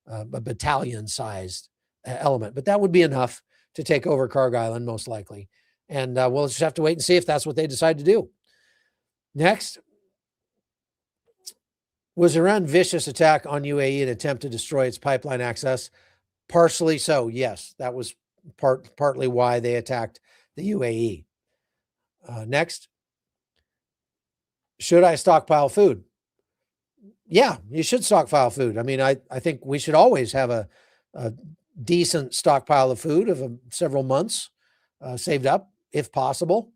a battalion-sized element. But that would be enough to take over Karg Island, most likely. And we'll just have to wait and see if that's what they decide to do. Next. Was Iran's vicious attack on UAE an attempt to destroy its pipeline access? Partially so, yes. That was partly why they attacked the UAE. Next. Should I stockpile food? Yeah, you should stockpile food. I mean, I think we should always have a decent stockpile of food of several months saved up, if possible,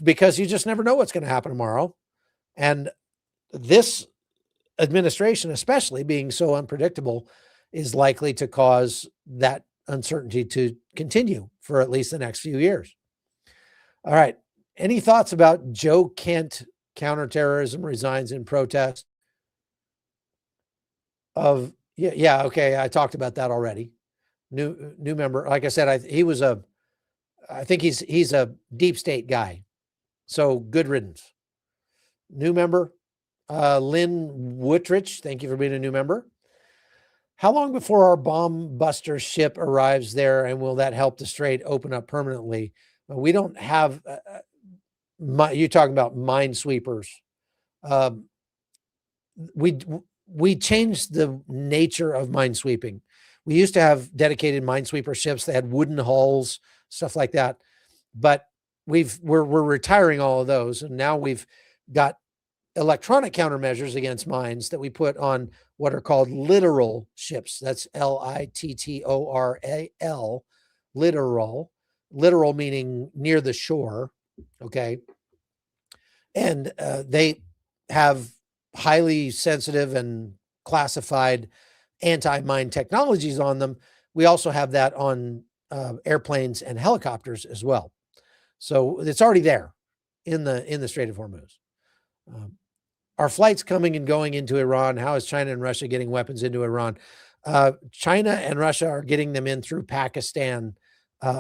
because you just never know what's going to happen tomorrow. And this administration, especially being so unpredictable, is likely to cause that uncertainty to continue for at least the next few years. All right. Any thoughts about Joe Kent counterterrorism resigns in protest of yeah okay, I talked about that already. New member, like I said, I think he's a deep state guy, so good riddance. New member, Lynn Woodrich, thank you for being a new member. How long before our bomb buster ship arrives there, and will that help the strait open up permanently? We don't have you're talking about minesweepers. We changed the nature of minesweeping. We used to have dedicated minesweeper ships that had wooden hulls, stuff like that. But we're retiring all of those, and now we've got electronic countermeasures against mines that we put on what are called littoral ships. That's Littoral, littoral meaning near the shore. Okay. And they have highly sensitive and classified anti-mine technologies on them. We also have that on airplanes and helicopters as well. So it's already there in the Strait of Hormuz. Are flights coming and going into Iran? How is China and Russia getting weapons into Iran? China and Russia are getting them in through Pakistan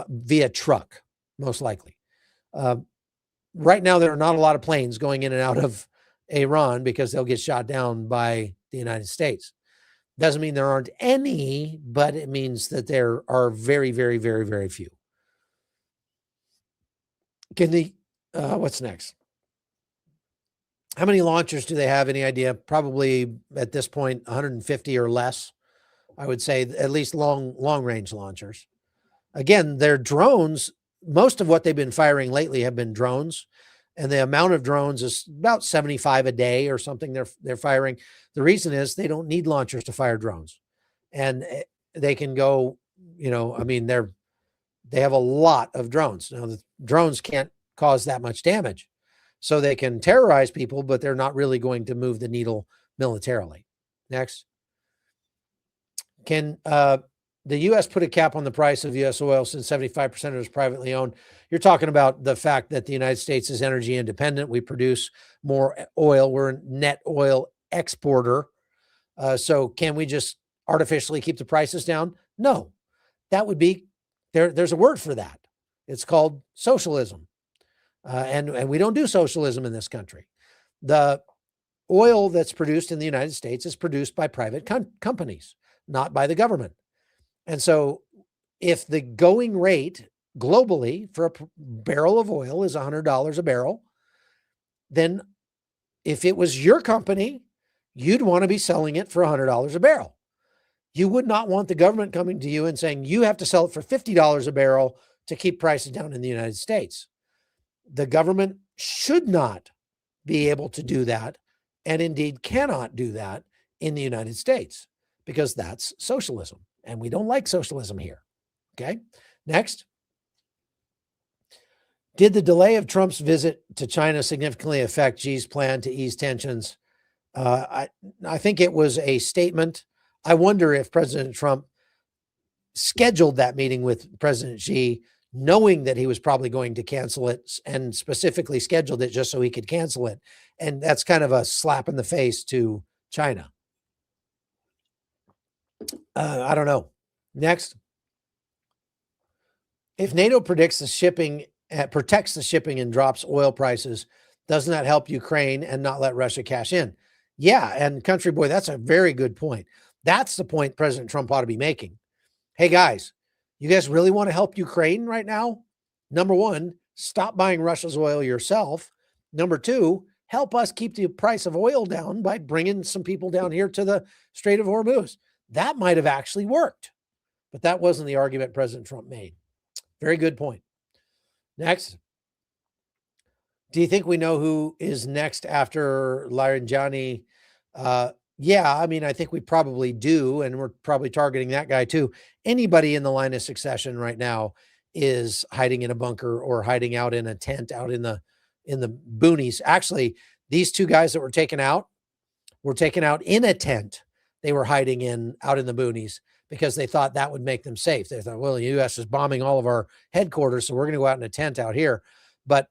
via truck, most likely. Right now, there are not a lot of planes going in and out of Iran because they'll get shot down by the United States. Doesn't mean there aren't any, but it means that there are very, very, very, very few. What's next? How many launchers do they have? Any idea? Probably at this point, 150 or less. I would say at least long range launchers. Again, they're drones. Most of what they've been firing lately have been drones, and the amount of drones is about 75 a day or something they're firing. The reason is they don't need launchers to fire drones, and they can go, I mean, they have a lot of drones. Now, the drones can't cause that much damage, so they can terrorize people, but they're not really going to move the needle militarily. Next. Can the U.S. put a cap on the price of U.S. oil since 75% of it is privately owned? You're talking about the fact that the United States is energy independent. We produce more oil. We're a net oil exporter. So can we just artificially keep the prices down? No. That would be, there's a word for that. It's called socialism. And we don't do socialism in this country. The oil that's produced in the United States is produced by private companies, not by the government. And so if the going rate globally for a barrel of oil is $100 a barrel, then if it was your company, you'd want to be selling it for $100 a barrel. You would not want the government coming to you and saying, you have to sell it for $50 a barrel to keep prices down in the United States. The government should not be able to do that, and indeed cannot do that in the United States, because that's socialism, and we don't like socialism here. Okay, next. Did the delay of Trump's visit to China significantly affect Xi's plan to ease tensions? I think it was a statement. I wonder if President Trump scheduled that meeting with President Xi, knowing that he was probably going to cancel it, and specifically scheduled it just so he could cancel it. And that's kind of a slap in the face to China. I don't know. Next. If NATO protects the shipping and drops oil prices, doesn't that help Ukraine and not let Russia cash in? Yeah. And Country Boy, that's a very good point. That's the point President Trump ought to be making. Hey guys, you guys really want to help Ukraine right now? Number one, stop buying Russia's oil yourself. Number two, help us keep the price of oil down by bringing some people down here to the Strait of Hormuz. That might have actually worked, but that wasn't the argument President Trump made. Very good point. Next. Do you think we know who is next after Larijani? Yeah, I mean, I think we probably do, and we're probably targeting that guy too. Anybody in the line of succession right now is hiding in a bunker or hiding out in a tent out in the boonies. Actually, these two guys that were taken out in a tent. They were hiding out in the boonies because they thought that would make them safe. They thought, well, the U.S. is bombing all of our headquarters, so we're going to go out in a tent out here. but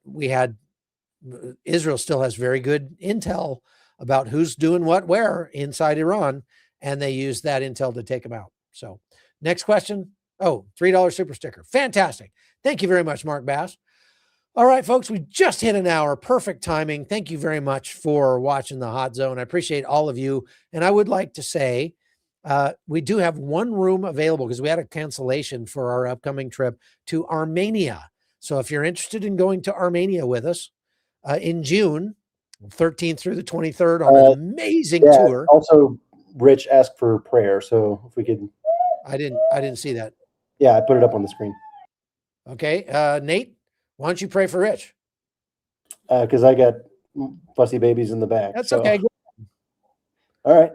Israel still has very good intel about who's doing what where inside Iran, and they use that intel to take them out. So next question. Oh, $3 super sticker. Fantastic. Thank you very much, Mark Bass. All right, folks, we just hit an hour. Perfect timing. Thank you very much for watching the Hot Zone. I appreciate all of you. And I would like to say we do have one room available because we had a cancellation for our upcoming trip to Armenia. So if you're interested in going to Armenia with us in June 13th through the 23rd on an amazing tour. Also, Rich asked for prayer. So if we could. I didn't see that. Yeah, I put it up on the screen. Okay. Nate, why don't you pray for Rich? Because I got fussy babies in the back. That's okay. All right.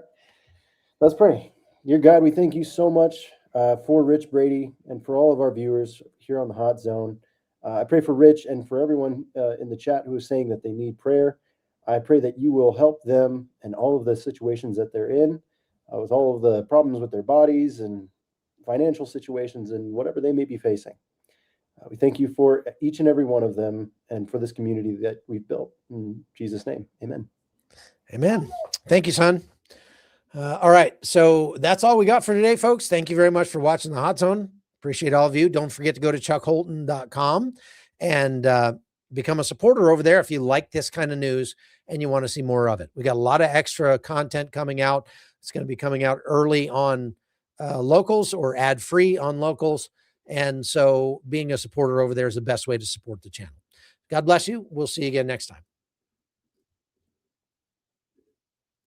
Let's pray. Dear God, we thank you so much for Rich Brady and for all of our viewers here on the Hot Zone. I pray for Rich and for everyone in the chat who is saying that they need prayer. I pray that you will help them in all of the situations that they're in, with all of the problems with their bodies and financial situations and whatever they may be facing. We thank you for each and every one of them and for this community that we've built. In Jesus' name, amen. Amen. Thank you, son. All right. So that's all we got for today, folks. Thank you very much for watching the Hot Zone. Appreciate all of you. Don't forget to go to chuckholton.com and become a supporter over there if you like this kind of news and you want to see more of it. We got a lot of extra content coming out. It's going to be coming out early on locals or ad-free on locals. And so being a supporter over there is the best way to support the channel. God bless you. We'll see you again next time.